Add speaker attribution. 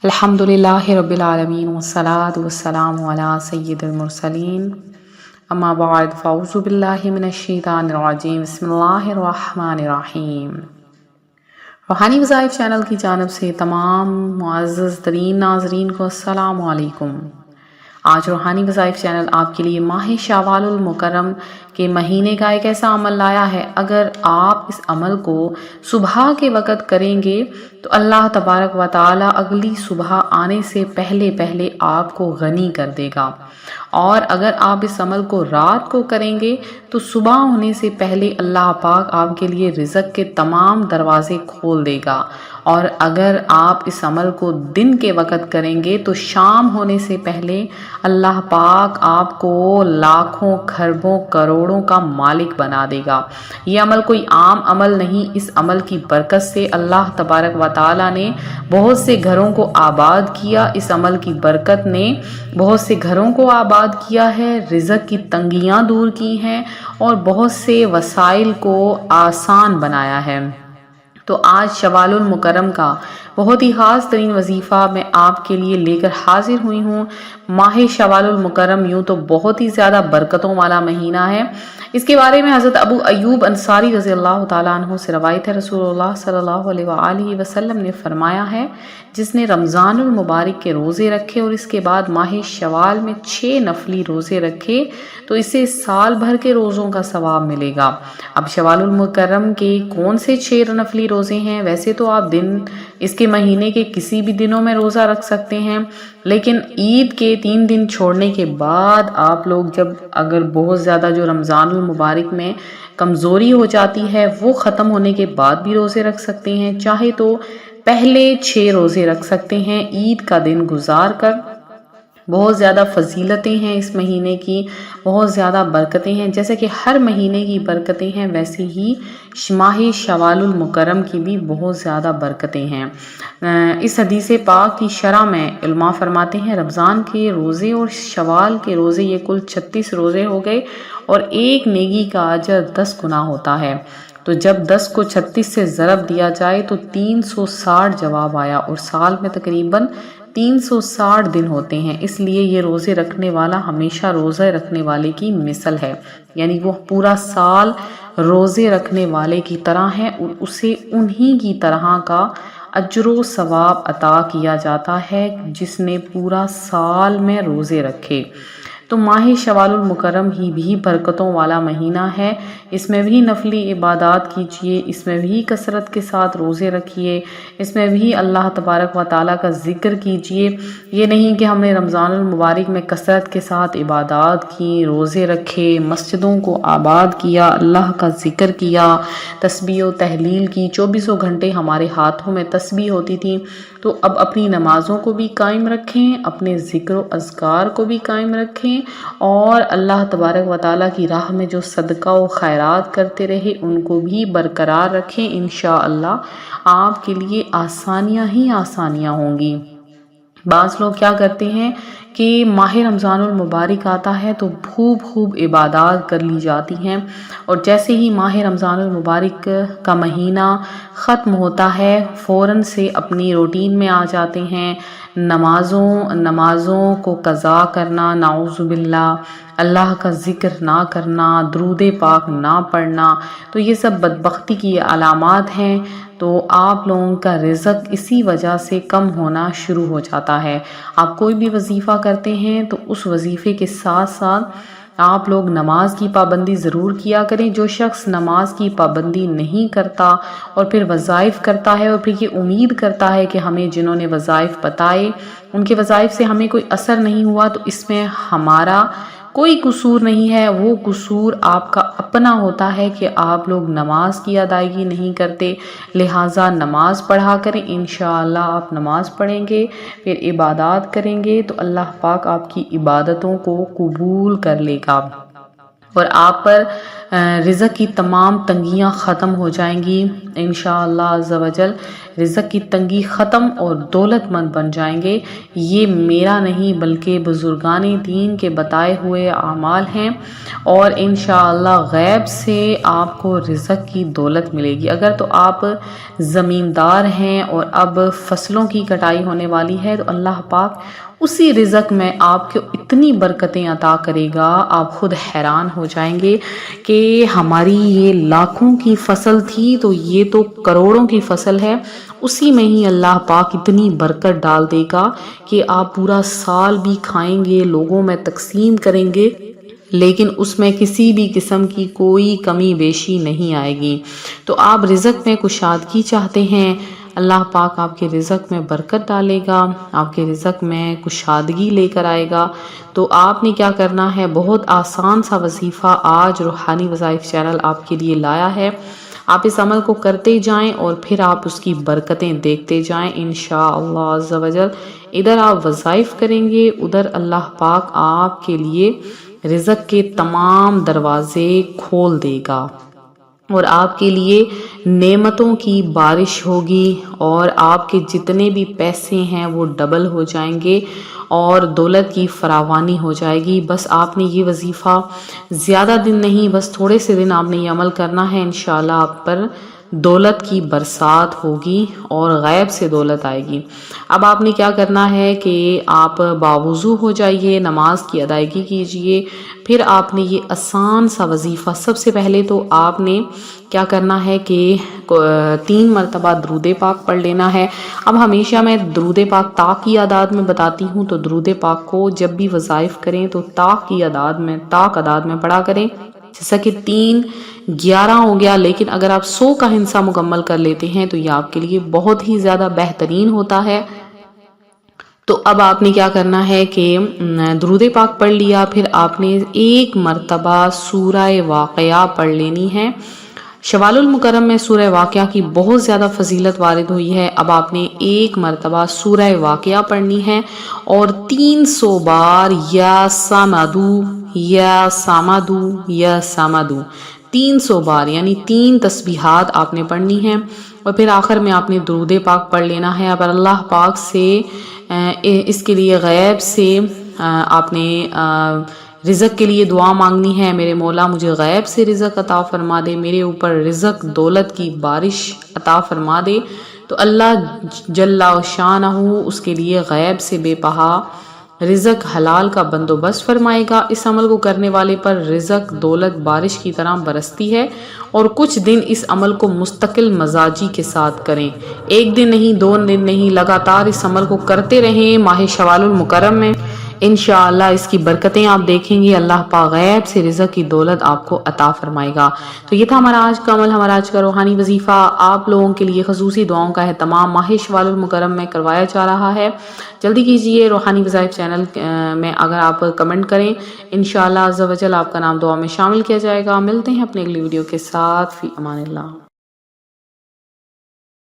Speaker 1: الحمدللہ رب العالمین والصلاة والسلام علی سید المرسلین اما بعد فاعوذ باللہ من الشیطان الرجیم بسم اللہ الرحمن الرحیم۔ روحانی وظائف چینل کی جانب سے تمام معزز ترین ناظرین کو السلام علیکم۔ آج روحانی وظائف چینل آپ کے لیے ماہ شوال المکرم کے مہینے کا ایک ایسا عمل لایا ہے، اگر آپ اس عمل کو صبح کے وقت کریں گے تو اللہ تبارک و تعالی اگلی صبح آنے سے پہلے پہلے آپ کو غنی کر دے گا، اور اگر آپ اس عمل کو رات کو کریں گے تو صبح ہونے سے پہلے اللہ پاک آپ کے لیے رزق کے تمام دروازے کھول دے گا، اور اگر آپ اس عمل کو دن کے وقت کریں گے تو شام ہونے سے پہلے اللہ پاک آپ کو لاکھوں کھربوں کروڑوں کا مالک بنا دے گا۔ یہ عمل کوئی عام عمل نہیں، اس عمل کی برکت سے اللہ تبارک و تعالی نے بہت سے گھروں کو آباد کیا، اس عمل کی برکت نے بہت سے گھروں کو آباد کیا ہے، رزق کی تنگیاں دور کی ہیں اور بہت سے وسائل کو آسان بنایا ہے۔ تو آج شوال المکرم کا بہت ہی خاص ترین وظیفہ میں آپ کے لیے لے کر حاضر ہوئی ہوں۔ ماہ شوال المکرم یوں تو بہت ہی زیادہ برکتوں والا مہینہ ہے، اس کے بارے میں حضرت ابو ایوب انصاری رضی اللہ تعالیٰ عنہ سے روایت ہے، رسول اللہ صلی اللہ علیہ وآلہ وسلم نے فرمایا ہے، جس نے رمضان المبارک کے روزے رکھے اور اس کے بعد ماہ شوال میں 6 نفلی روزے رکھے تو اسے سال بھر کے روزوں کا ثواب ملے گا۔ اب شوال المکرم کے کون سے 6 نفلی روزے ہیں؟ ویسے تو آپ اس کے مہینے کے کسی بھی دنوں میں روزہ رکھ سکتے ہیں، لیکن عید کے 3 دن چھوڑنے کے بعد آپ لوگ جب اگر بہت زیادہ جو رمضان المبارک میں کمزوری ہو جاتی ہے وہ ختم ہونے کے بعد بھی روزے رکھ سکتے ہیں، چاہے تو پہلے 6 روزے رکھ سکتے ہیں عید کا دن گزار کر۔ بہت زیادہ فضیلتیں ہیں اس مہینے کی، بہت زیادہ برکتیں ہیں، جیسے کہ ہر مہینے کی برکتیں ہیں ویسے ہی ماہ شوال المکرم کی بھی بہت زیادہ برکتیں ہیں۔ اس حدیث پاک کی شرح میں علماء فرماتے ہیں، رمضان کے روزے اور شوال کے روزے یہ کل 36 روزے ہو گئے اور ایک نیکی کا اجر 10 گنا ہوتا ہے۔ تو جب 10 کو 36 سے ضرب دیا جائے تو 360 جواب آیا، اور سال میں تقریباً 360 دن ہوتے ہیں، اس لیے یہ روزے رکھنے والا ہمیشہ روزہ رکھنے والے کی مثل ہے، یعنی وہ پورا سال روزے رکھنے والے کی طرح ہے اور اسے انہی کی طرح کا اجر و ثواب عطا کیا جاتا ہے جس نے پورا سال میں روزے رکھے۔ تو ماہ شوال المکرم ہی بھی برکتوں والا مہینہ ہے، اس میں بھی نفلی عبادات کیجئے، اس میں بھی کثرت کے ساتھ روزے رکھیے، اس میں بھی اللہ تبارک و تعالیٰ کا ذکر کیجئے۔ یہ نہیں کہ ہم نے رمضان المبارک میں کثرت کے ساتھ عبادات کی، روزے رکھے، مسجدوں کو آباد کیا، اللہ کا ذکر کیا، تسبیح و تحلیل کی، 24 گھنٹے ہمارے ہاتھوں میں تسبیح ہوتی تھی، تو اب اپنی نمازوں کو بھی قائم رکھیں، اپنے ذکر و اذکار کو بھی قائم رکھیں، اور اللہ تبارک و تعالیٰ کی راہ میں جو صدقہ و خیرات کرتے رہے ان کو بھی برقرار رکھیں، انشاءاللہ آپ کے لیے آسانیاں ہی آسانیاں ہوں گی۔ بعض لوگ کیا کرتے ہیں کہ ماہ رمضان المبارک آتا ہے تو خوب عبادات کر لی جاتی ہیں، اور جیسے ہی ماہ رمضان المبارک کا مہینہ ختم ہوتا ہے فوراً سے اپنی روٹین میں آ جاتے ہیں، نمازوں کو قضا کرنا، نعوذ باللہ، اللہ کا ذکر نہ کرنا، درود پاک نہ پڑھنا، تو یہ سب بدبختی کی علامات ہیں۔ تو آپ لوگوں کا رزق اسی وجہ سے کم ہونا شروع ہو جاتا ہے۔ آپ کوئی بھی وظیفہ کرتے ہیں تو اس وظیفے کے ساتھ ساتھ آپ لوگ نماز کی پابندی ضرور کیا کریں۔ جو شخص نماز کی پابندی نہیں کرتا اور پھر وظائف کرتا ہے اور پھر یہ امید کرتا ہے کہ ہمیں جنہوں نے وظائف بتائے ان کے وظائف سے ہمیں کوئی اثر نہیں ہوا، تو اس میں ہمارا کوئی قصور نہیں ہے، وہ قصور آپ کا اپنا ہوتا ہے کہ آپ لوگ نماز کی ادائیگی نہیں کرتے، لہٰذا نماز پڑھا کریں۔ انشاءاللہ آپ نماز پڑھیں گے، پھر عبادات کریں گے تو اللہ پاک آپ کی عبادتوں کو قبول کر لے گا۔ اور آپ پر رزق کی تمام تنگیاں ختم ہو جائیں گی انشاءاللہ عز و جل۔ رزق کی تنگی ختم اور دولت مند بن جائیں گے۔ یہ میرا نہیں بلکہ بزرگان دین کے بتائے ہوئے اعمال ہیں، اور انشاءاللہ غیب سے آپ کو رزق کی دولت ملے گی۔ اگر تو آپ زمیندار ہیں اور اب فصلوں کی کٹائی ہونے والی ہے تو اللہ پاک اسی رزق میں آپ کو اتنی برکتیں عطا کرے گا، آپ خود حیران ہو جائیں گے کہ ہماری یہ لاکھوں کی فصل تھی تو یہ تو کروڑوں کی فصل ہے، اسی میں ہی اللہ پاک اتنی برکت ڈال دے گا کہ آپ پورا سال بھی کھائیں گے، لوگوں میں تقسیم کریں گے، لیکن اس میں کسی بھی قسم کی کوئی کمی بیشی نہیں آئے گی۔ تو آپ رزق میں کشادگی چاہتے ہیں، اللہ پاک آپ کے رزق میں برکت ڈالے گا، آپ کے رزق میں کشادگی لے کر آئے گا۔ تو آپ نے کیا کرنا ہے، بہت آسان سا وظیفہ آج روحانی وظائف چینل آپ کے لیے لایا ہے۔ آپ اس عمل کو کرتے جائیں اور پھر آپ اس کی برکتیں دیکھتے جائیں انشاءاللہ عز و جل۔ ادھر آپ وظائف کریں گے، ادھر اللہ پاک آپ کے لیے رزق کے تمام دروازے کھول دے گا، اور آپ کے لیے نعمتوں کی بارش ہوگی، اور آپ کے جتنے بھی پیسے ہیں وہ ڈبل ہو جائیں گے، اور دولت کی فراوانی ہو جائے گی۔ بس آپ نے یہ وظیفہ زیادہ دن نہیں، بس تھوڑے سے دن آپ نے یہ عمل کرنا ہے، انشاءاللہ آپ پر دولت کی برسات ہوگی اور غیب سے دولت آئے گی۔ اب آپ نے کیا کرنا ہے کہ آپ باوضو ہو جائیے، نماز کی ادائیگی کیجئے، پھر آپ نے یہ آسان سا وظیفہ، سب سے پہلے تو آپ نے کیا کرنا ہے کہ 3 مرتبہ درود پاک پڑھ لینا ہے۔ اب ہمیشہ میں درود پاک تا کی اعداد میں بتاتی ہوں، تو درود پاک کو جب بھی وظائف کریں تو تا کی اعداد میں، تاک اعداد میں پڑھا کریں، جیسا کہ 3 11 ہو گیا، لیکن اگر آپ 100 کا ہندسہ مکمل کر لیتے ہیں تو یہ آپ کے لیے بہت ہی زیادہ بہترین ہوتا ہے۔ تو اب آپ نے کیا کرنا ہے کہ درود پاک پڑھ لیا، پھر آپ نے 1 مرتبہ سورہ واقعہ پڑھ لینی ہے۔ شوال المکرم میں سورہ واقعہ کی بہت زیادہ فضیلت وارد ہوئی ہے۔ اب آپ نے 1 مرتبہ سورہ واقعہ پڑھنی ہے، اور 300 بار یا سامدو یا سامدو یا سامدو، 300 بار یعنی 3 تسبیحات آپ نے پڑھنی ہیں، اور پھر آخر میں آپ نے درود پاک پڑھ لینا ہے۔ اب اللہ پاک سے اس کے لیے غیب سے آپ نے رزق کے لیے دعا مانگنی ہے، میرے مولا مجھے غیب سے رزق عطا فرما دے، میرے اوپر رزق دولت کی بارش عطا فرما دے۔ تو اللہ جل شانہ اس کے لیے غیب سے بے پہا رزق حلال کا بندوبست فرمائے گا۔ اس عمل کو کرنے والے پر رزق دولت بارش کی طرح برستی ہے، اور کچھ دن اس عمل کو مستقل مزاجی کے ساتھ کریں، 1 دن نہیں، 2 دن نہیں، لگاتار اس عمل کو کرتے رہیں ماہ شوال المکرم میں۔ انشاءاللہ اس کی برکتیں آپ دیکھیں گے، اللہ پاک غیب سے رزق کی دولت آپ کو عطا فرمائے گا۔ تو یہ تھا ہمارا آج کا عمل، ہمارا آج کا روحانی وظیفہ۔ آپ لوگوں کے لیے خصوصی دعاؤں کا اہتمام ماہ شوال المکرم میں کروایا جا رہا ہے، جلدی کیجئے۔ روحانی وظائف چینل میں اگر آپ کمنٹ کریں انشاءاللہ عز و جل آپ کا نام دعا میں شامل کیا جائے گا۔ ملتے ہیں اپنے اگلی ویڈیو کے ساتھ، فی امان اللہ۔